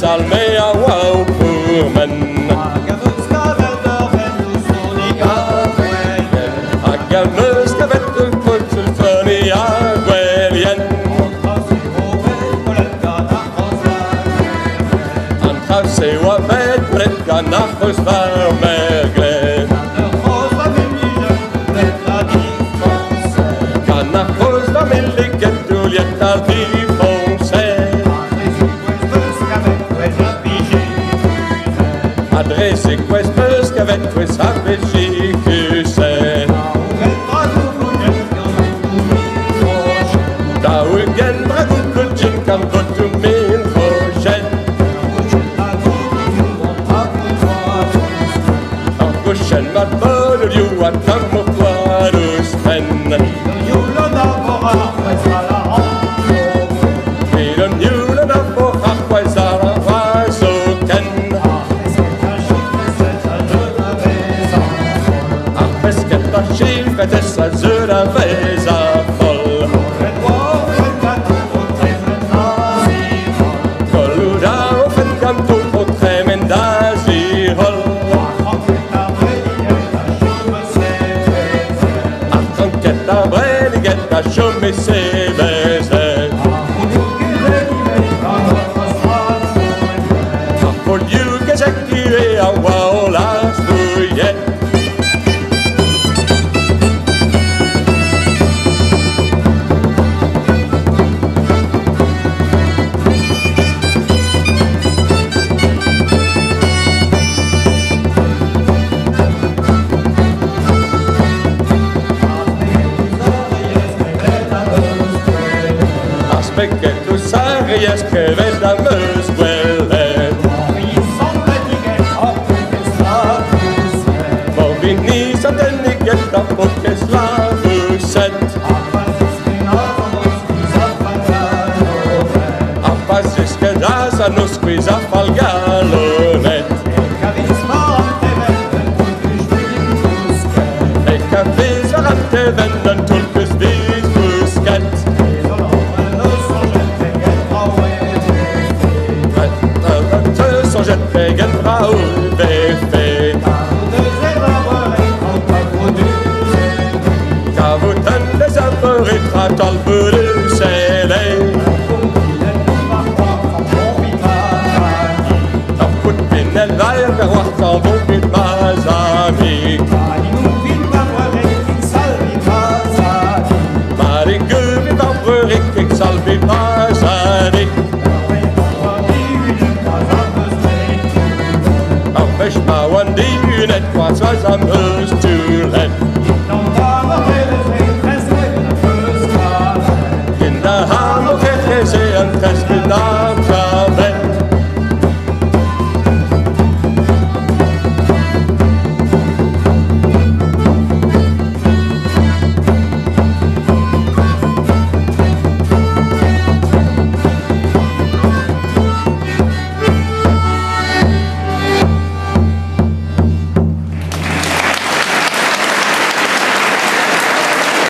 salme a wow purmen. Agelmus gavet putsul funny agwelien. Antrav se wa vet bret ganachos varmerglen. Ganachos varmeliget uliet al difonse. Adresse questus gavet quis avvicicuse. Kan votu min projet Av gushen mat bol ul you at tam mo kvarus men Julen av vår akvaisara Julen julen av vår akvaisara så ken Akvesketta skifet essa zöra vesa foll Show me savers For you que j'active a wow la fouille que tu sabías que vedamos huelen Vår vinnis att den ligger och är slavuset Appasis que dasa nos quisa falgalonet E cavis arante venden tulpus vis busket Jet pegen Raoul Beffé Kavutan des aperitrat al bulu sele Taput pinel vair per wacht al bon pit mazamik Marin guvit avrurik ik salvit mazanik Wesh ma wan di unet kwa